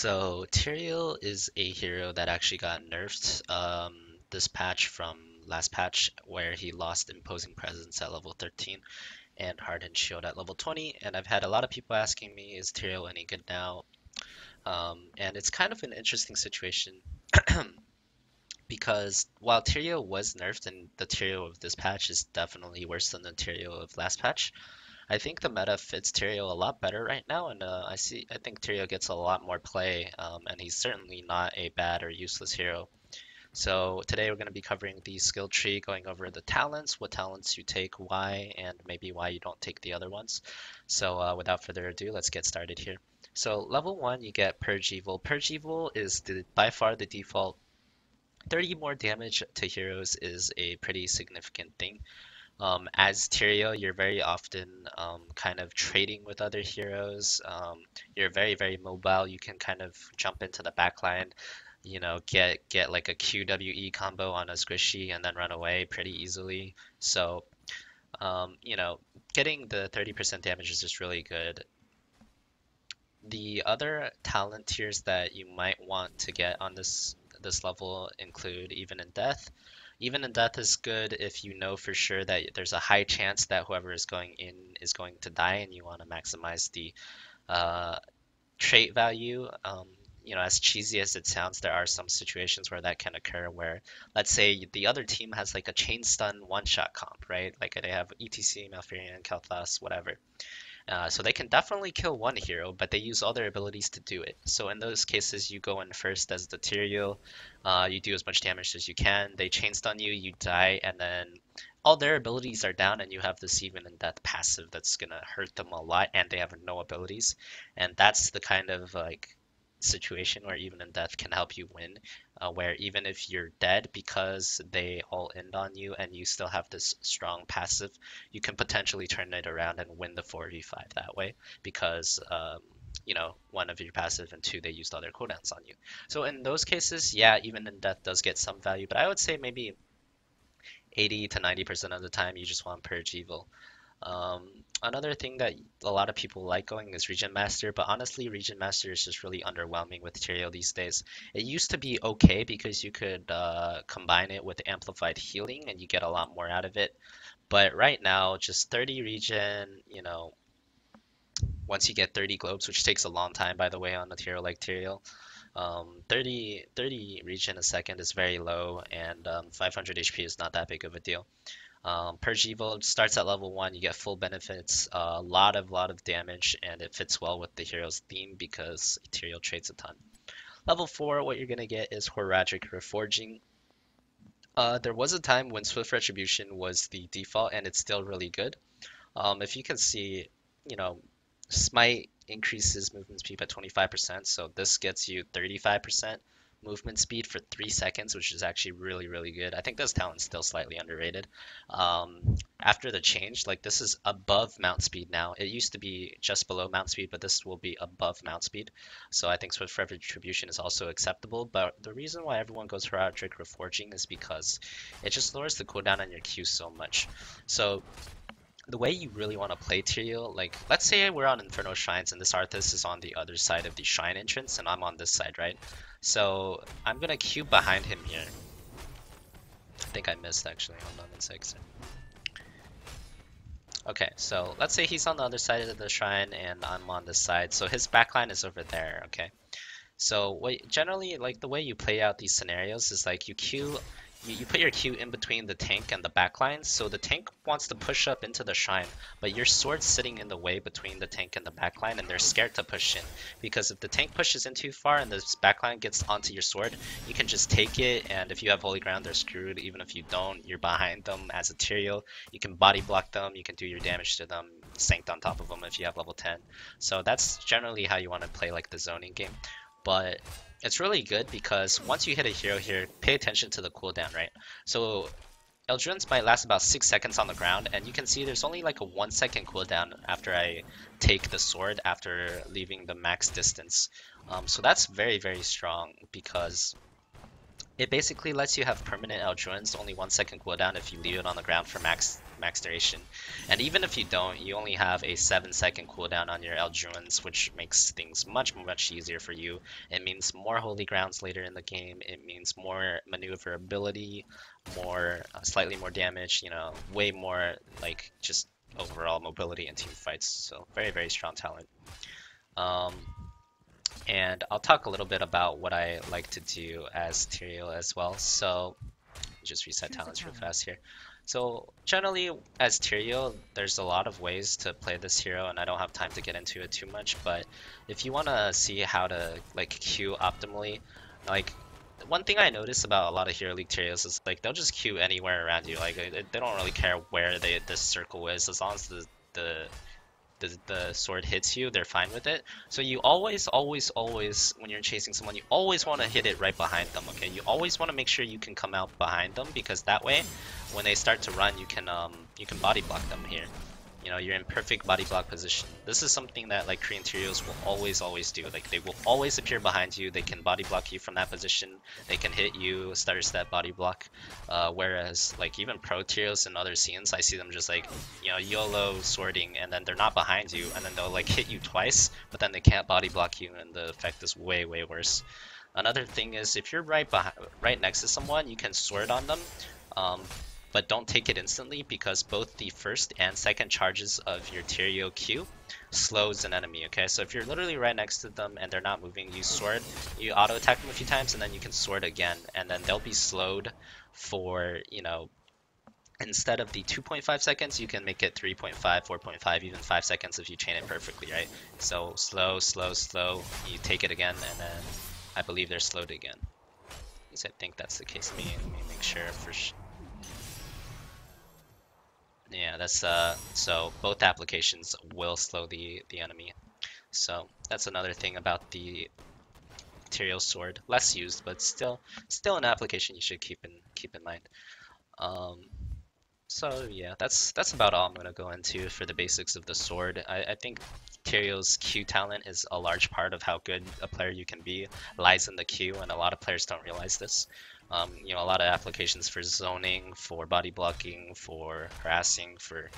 So Tyrael is a hero that actually got nerfed this patch from last patch where he lost Imposing Presence at level 13 and Hardened Shield at level 20. And I've had a lot of people asking me, is Tyrael any good now? And it's kind of an interesting situation because while Tyrael was nerfed and the Tyrael of this patch is definitely worse than the Tyrael of last patch, I think the meta fits Tyrael a lot better right now, and I think Tyrael gets a lot more play, and he's certainly not a bad or useless hero. So today we're going to be covering the skill tree, going over the talents, what talents you take, why, and maybe why you don't take the other ones. So without further ado, let's get started here. So level 1, you get Purge Evil. Purge Evil is by far the default. 30 more damage to heroes is a pretty significant thing. As Tyrael, you're very often kind of trading with other heroes. You're very, very mobile. You can kind of jump into the backline, get like a QWE combo on a squishy and then run away pretty easily. So, getting the 30% damage is just really good. The other talent tiers that you might want to get on this level include Even in Death. Even in Death is good if you know for sure that there's a high chance that whoever is going in is going to die and you want to maximize the uh, trait value. As cheesy as it sounds, there are some situations where that can occur where, let's say, the other team has like a chain stun one shot comp, right? Like they have ETC, Malfurion, Kalthas, whatever. So they can definitely kill one hero, but they use all their abilities to do it. So in those cases, you go in first as the Tyrael. You do as much damage as you can. They chain stun you, you die, and then all their abilities are down, and you have this even in death passive that's gonna hurt them a lot, and they have no abilities. And that's the kind of like situation where even in death can help you win, where even if you're dead because they all end on you and you still have this strong passive, you can potentially turn it around and win the 4v5 that way because one of your passive and two they used all their cooldowns on you. So in those cases, yeah, even in death does get some value, but I would say maybe 80 to 90% of the time you just want purge evil. Another thing that a lot of people like going is Region Master, but honestly, Region Master is just really underwhelming with Tyrael these days. It used to be okay because you could combine it with Amplified Healing and you get a lot more out of it. But right now, just 30 Region, once you get 30 globes, which takes a long time, by the way, on a hero like Tyrael, 30 Region a second is very low, and 500 HP is not that big of a deal. Purge Evil starts at level 1, you get full benefits, a lot of damage, and it fits well with the hero's theme because Tyrael trades a ton. Level 4, what you're going to get is Horadric Reforging. There was a time when Swift Retribution was the default, and it's still really good. If you can see, you know, Smite increases movement speed by 25%, so this gets you 35% movement speed for 3 seconds, which is actually really, really good. I think this talent's still slightly underrated. After the change, like this is above mount speed now. It used to be just below mount speed, but this will be above mount speed. So I think Swift Retribution is also acceptable, but the reason why everyone goes for Roderick Reforging is because it just lowers the cooldown on your Q so much. So the way you really want to play Tyrael, like let's say we're on Inferno Shrines and this Arthas is on the other side of the shrine entrance and I'm on this side, right? So I'm gonna queue behind him here. I think I missed actually. Hold on 1 sec. Okay, so let's say he's on the other side of the shrine and I'm on this side. So his backline is over there, okay? So generally, like the way you play out these scenarios is like you put your Q in between the tank and the backline. So the tank wants to push up into the shrine, but your sword's sitting in the way between the tank and the backline, and they're scared to push in. Because if the tank pushes in too far and the backline gets onto your sword, you can just take it, and if you have Holy Ground, they're screwed. Even if you don't, you're behind them as a Tyrael. You can body block them, you can do your damage to them, Sanked on top of them if you have level 10. So that's generally how you want to play like the zoning game. But it's really good because once you hit a hero here, pay attention to the cooldown, right? So Eldrins might last about 6 seconds on the ground, and you can see there's only like a 1 second cooldown after I take the sword after leaving the max distance. So that's very, very strong because it basically lets you have permanent Eldrins, only 1 second cooldown if you leave it on the ground for max max duration. And even if you don't, you only have a 7-second cooldown on your Eldruins, which makes things much easier for you. It means more holy grounds later in the game. It means more maneuverability, more slightly more damage, you know, way more like just overall mobility in team fights. So very strong talent. Um, and I'll talk a little bit about what I like to do as Tyrael as well. So just reset talents real fast here. So generally as Tyrael, there's a lot of ways to play this hero, and I don't have time to get into it too much, but if you want to see how to like Q optimally, like one thing I notice about a lot of Hero League Tyraels is like they'll just Q anywhere around you. Like they don't really care where this circle is, as long as the the sword hits you, they're fine with it. So you always, when you're chasing someone, you always want to hit it right behind them, okay? You always want to make sure you can come out behind them, because that way, when they start to run, you can body block them here. You know, you're in perfect body block position. This is something that like Korean Tyraels will always do. Like they will always appear behind you. They can body block you from that position. They can hit you, stutter step body block. Whereas like even pro Tyraels and other scenes, I see them just like, you know, YOLO sorting, and then they're not behind you, and then they'll like hit you twice, but then they can't body block you, and the effect is way worse. Another thing is if you're right next to someone, you can sword on them. But don't take it instantly, because both the first and second charges of your Tyrael Q slows an enemy, okay? So if you're literally right next to them and they're not moving, you sword, you auto attack them a few times, and then you can sword again, and then they'll be slowed for, you know, instead of the 2.5 seconds, you can make it 3.5, 4.5, even 5 seconds if you chain it perfectly, right? So slow, you take it again, and then I believe they're slowed again. At least I think that's the case. Let me make sure for sure. Yeah, that's so both applications will slow the enemy. So that's another thing about the Tyrael sword. Less used, but still an application you should keep in mind. Um, so yeah, that's about all I'm gonna go into for the basics of the sword. I think Tyrael's Q talent is a large part of how good a player you can be, lies in the Q, and a lot of players don't realize this. You know, a lot of applications for zoning, for body blocking, for harassing, for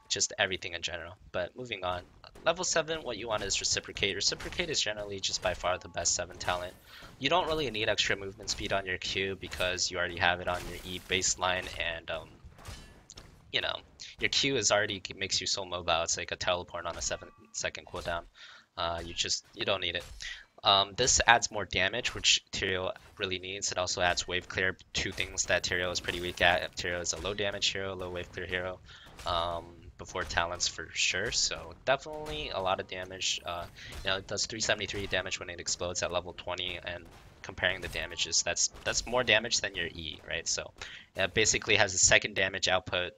just everything in general. But moving on, level 7, what you want is Reciprocate. Reciprocate is generally just by far the best 7 talent. You don't really need extra movement speed on your Q, because you already have it on your E baseline, and you know, your Q is already makes you so mobile. It's like a teleport on a 7-second cooldown. You don't need it. This adds more damage, which Tyrael really needs. It also adds wave clear, two things that Tyrael is pretty weak at. Tyrael is a low damage hero, low wave clear hero, before talents for sure. So definitely a lot of damage. You know, it does 373 damage when it explodes at level 20, and comparing the damages, that's more damage than your E, right? So it basically has a second damage output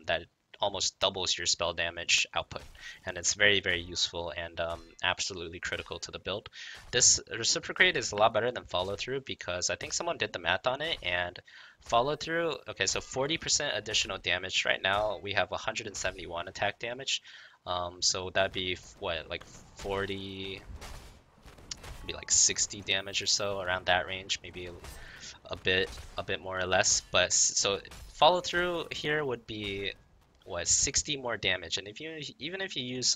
that almost doubles your spell damage output, and it's very useful and absolutely critical to the build. This Reciprocate is a lot better than follow through, because I think someone did the math on it, and follow through, okay, so 40% additional damage. Right now we have 171 attack damage, so that'd be what, like 40, be like 60 damage or so, around that range, maybe a bit more or less. But so follow through here would be what, 60 more damage, and if you even if you use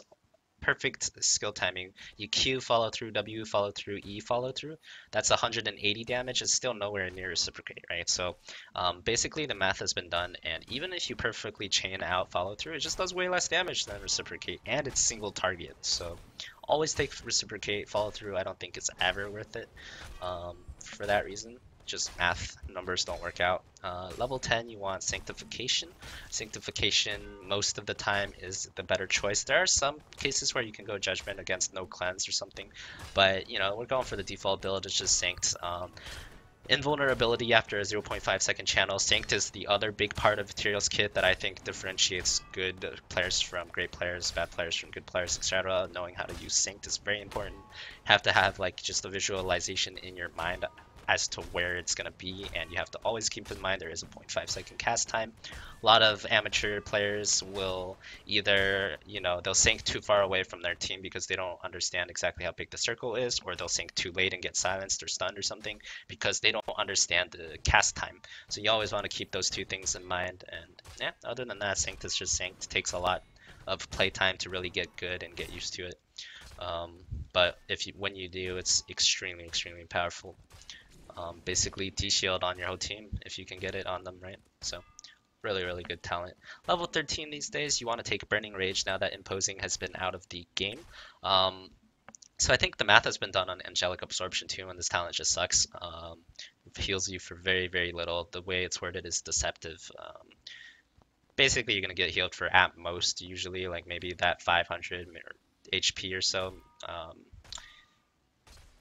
perfect skill timing, you Q follow through, W follow through, E follow through, that's 180 damage. It's still nowhere near Reciprocate, right? So basically the math has been done, and even if you perfectly chain out follow through, it just does way less damage than Reciprocate, and it's single target. So always take Reciprocate. Follow through, I don't think it's ever worth it for that reason. Just math, numbers don't work out. Level 10, you want Sanctification. Sanctification most of the time is the better choice. There are some cases where you can go Judgment against no cleanse or something, but you know, we're going for the default build. It's just Sanct. Invulnerability after a 0.5 second channel. Sanct is the other big part of Tyrael's kit that I think differentiates good players from great players, bad players from good players, etc. Knowing how to use Sanct is very important. You have to have like just the visualization in your mind as to where it's going to be, and you have to always keep in mind there is a 0.5-second cast time. A lot of amateur players will either, they'll sink too far away from their team because they don't understand exactly how big the circle is, or they'll sink too late and get silenced or stunned or something because they don't understand the cast time. So you always want to keep those two things in mind. And yeah, other than that, synced is just synced. It takes a lot of playtime to really get good and get used to it. Um, but when you do, it's extremely, extremely powerful. Basically, T-shield on your whole team if you can get it on them, right? So really, really good talent. Level 13 these days, you want to take Burning Rage now that Imposing has been out of the game. So I think the math has been done on Angelic Absorption too, and this talent just sucks. It heals you for very, very little. The way it's worded is deceptive. Basically, you're going to get healed for at most, usually, like maybe that 500 HP or so.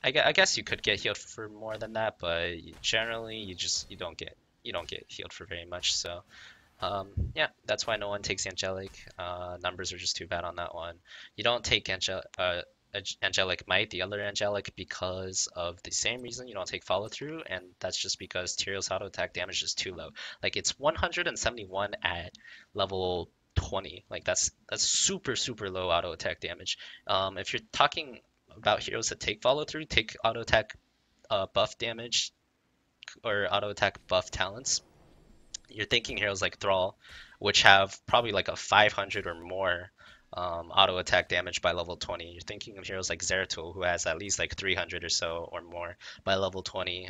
I guess you could get healed for more than that, but generally you don't get healed for very much. So yeah, that's why no one takes Angelic. Numbers are just too bad on that one. You don't take Angelic Might, the other Angelic, because of the same reason you don't take Follow Through, and that's just because Tyrael's auto attack damage is too low. Like it's 171 at level 20. Like that's super super low auto attack damage. If you're talking about heroes that take Follow Through, take auto attack buff damage or auto attack buff talents, you're thinking heroes like Thrall, which have probably like a 500 or more auto attack damage by level 20. You're thinking of heroes like Zeratul, who has at least like 300 or so or more by level 20.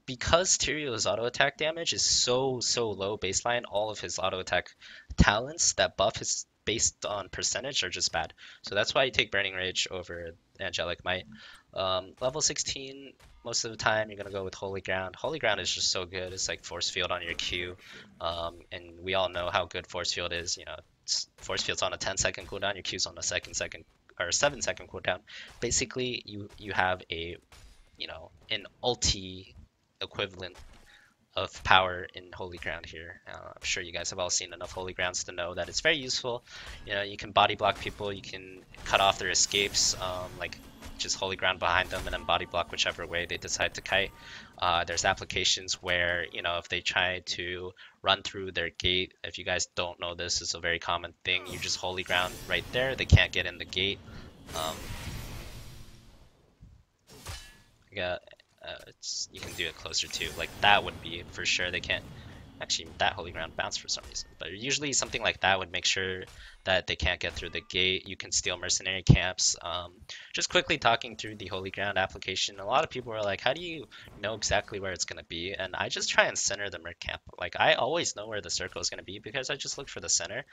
Because Tyrion's auto attack damage is so low baseline, all of his auto attack talents that buff his based on percentage are just bad. So that's why you take Burning Rage over Angelic Might. Level 16, most of the time you're gonna go with Holy Ground. Holy Ground is just so good. It's like Force Field on your Q, and we all know how good Force Field is. Force Field's on a 10-second cooldown. Your Q's on a second or 7-second cooldown. Basically, you have an ulti equivalent of power in Holy Ground here. I'm sure you guys have all seen enough Holy Grounds to know that it's very useful. You can body block people, you can cut off their escapes, like just Holy Ground behind them and then body block whichever way they decide to kite. There's applications where, if they try to run through their gate, if you guys don't know this, is a very common thing. You just Holy Ground right there, they can't get in the gate. Um, yeah, you can do it closer too. Like that would be for sure. They can't actually that Holy Ground bounced for some reason, but usually something like that would make sure that they can't get through the gate. You can steal mercenary camps. Just quickly talking through the Holy Ground application, a lot of people are like, how do you know exactly where it's going to be? And I just try and center the merc camp. Like I always know where the circle is going to be because I just look for the center.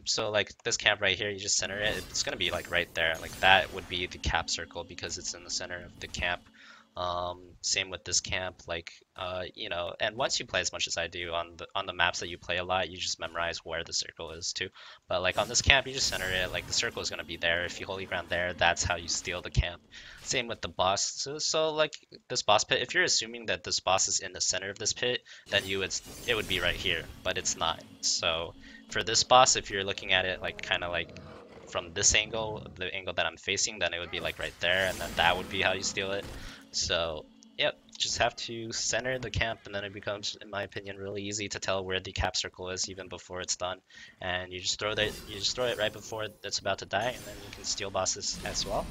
So like this camp right here, you just center it, it's going to be like right there. Like that would be the cap circle because it's in the center of the camp. Same with this camp, like and once you play as much as I do on the maps that you play a lot, you just memorize where the circle is too. But like on this camp, you just center it. Like the circle is gonna be there. If you Holy Ground there, that's how you steal the camp. Same with the boss. So like this boss pit, if you're assuming that this boss is in the center of this pit, then it would be right here, but it's not. So for this boss, if you're looking at it like kind of like from this angle, the angle that I'm facing, then it would be like right there, and then that would be how you steal it. So, yep, just have to center the camp, and then it becomes, in my opinion, really easy to tell where the cap circle is even before it's done. And you just throw it right before it's about to die, and then you can steal bosses as well.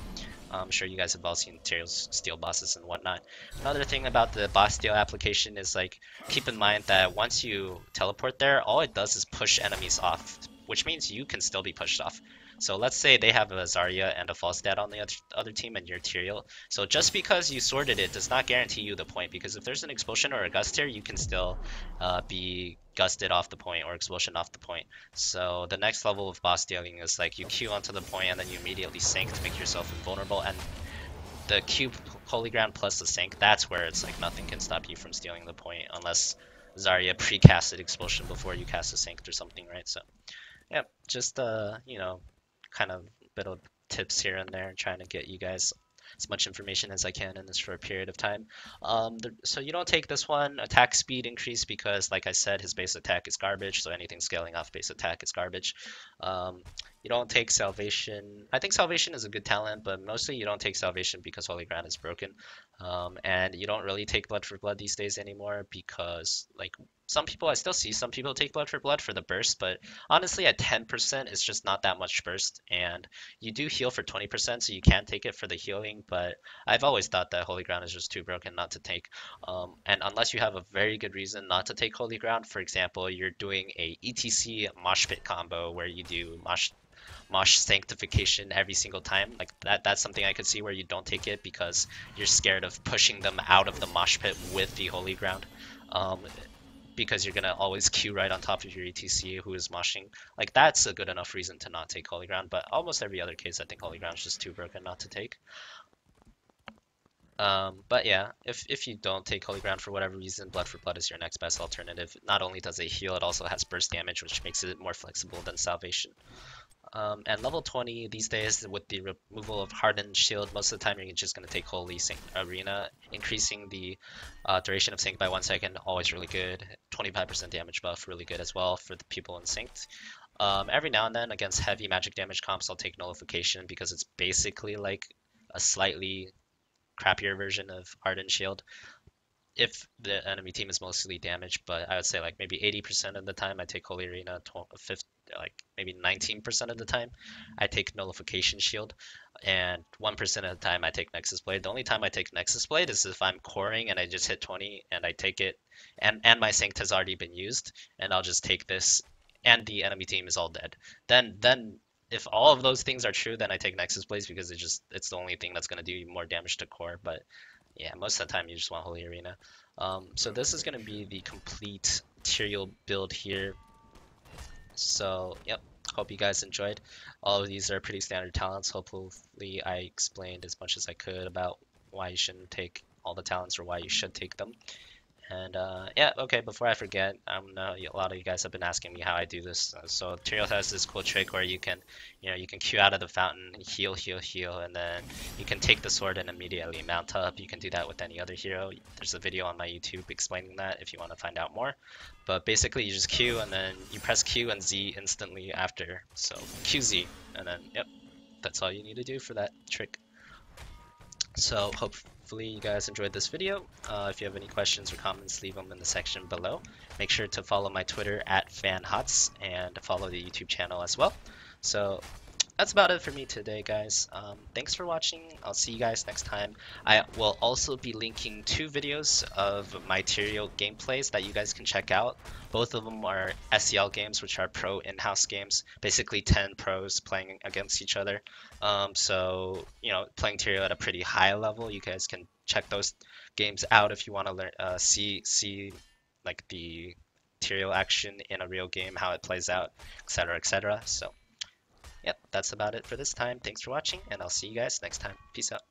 I'm sure you guys have all seen Tyrael's steal bosses and whatnot. Another thing about the boss steal application is like keep in mind that once you teleport there, all it does is push enemies off, which means you can still be pushed off. So let's say they have a Zarya and a false dad on the other team and you're Tyrael. So just because you sorted it does not guarantee you the point, because if there's an expulsion or a gust here, you can still be gusted off the point or expulsion off the point. So the next level of boss dealing is like you Q onto the point and then you immediately sink to make yourself invulnerable, and the Q Holy Ground plus the sink, that's where it's like nothing can stop you from stealing the point unless Zarya pre-casted expulsion before you cast a sink or something, right? So yeah, just kind of bit of tips here and there, trying to get you guys as much information as I can in this short period of time. So you don't take this one, attack speed increase, because like I said, his base attack is garbage, so anything scaling off base attack is garbage. You don't take Salvation. I think Salvation is a good talent, but mostly you don't take Salvation because Holy Ground is broken. And you don't really take Blood for Blood these days anymore because, like, some people, I still see some people take Blood for the burst, but honestly, at 10%, it's just not that much burst. And you do heal for 20%, so you can take it for the healing, but I've always thought that Holy Ground is just too broken not to take. And unless you have a very good reason not to take Holy Ground, for example, you're doing a ETC Mosh Pit combo where you do Mosh Sanctification every single time, like that's something I could see where you don't take it because you're scared of pushing them out of the Mosh Pit with the Holy Ground. Um, because you're gonna always queue right on top of your ETC who is moshing. Like that's a good enough reason to not take Holy Ground, but almost every other case I think Holy Ground is just too broken not to take. But yeah, if you don't take Holy Ground for whatever reason, Blood for Blood is your next best alternative. Not only does it heal, it also has burst damage, which makes it more flexible than Salvation. And level 20 these days, with the removal of Hardened Shield, most of the time you're just going to take Holy Sync Arena, increasing the duration of Sync by 1 second, always really good. 25% damage buff, really good as well for the people in Synced. Every now and then against heavy magic damage comps, I'll take Nullification because it's basically like a slightly crappier version of Hardened Shield if the enemy team is mostly damaged, but I would say like maybe 80% of the time I take Holy Arena, like maybe 19% of the time I take Nullification Shield, and 1% of the time I take Nexus Blade. The only time I take Nexus Blade is if I'm coring and I just hit 20 and I take it, and my sync has already been used, and I'll just take this, and the enemy team is all dead. Then if all of those things are true, then I take Nexus Blades because it's the only thing that's gonna do more damage to core, but yeah, most of the time you just want Holy Arena. So this is going to be the complete Tyrael build here. So, yep, hope you guys enjoyed. All of these are pretty standard talents. Hopefully I explained as much as I could about why you shouldn't take all the talents or why you should take them. And yeah, okay, before I forget, a lot of you guys have been asking me how I do this. So Tyrael has this cool trick where you can queue out of the fountain, heal, heal, heal, and then you can take the sword and immediately mount up. You can do that with any other hero. There's a video on my YouTube explaining that if you want to find out more. But basically, you just Q and then you press Q and Z instantly after. So QZ, and then yep, that's all you need to do for that trick. So hopefully you guys enjoyed this video. If you have any questions or comments, leave them in the section below. Make sure to follow my Twitter at FanHOTS and follow the YouTube channel as well. So that's about it for me today, guys. Thanks for watching. I'll see you guys next time. I will also be linking 2 videos of my Tyrael gameplays that you guys can check out. Both of them are SEL games, which are pro in-house games, basically 10 pros playing against each other. So, playing Tyrael at a pretty high level. You guys can check those games out if you want to learn, see like the Tyrael action in a real game, how it plays out, etc., etc. So. Yep, that's about it for this time. Thanks for watching, and I'll see you guys next time. Peace out.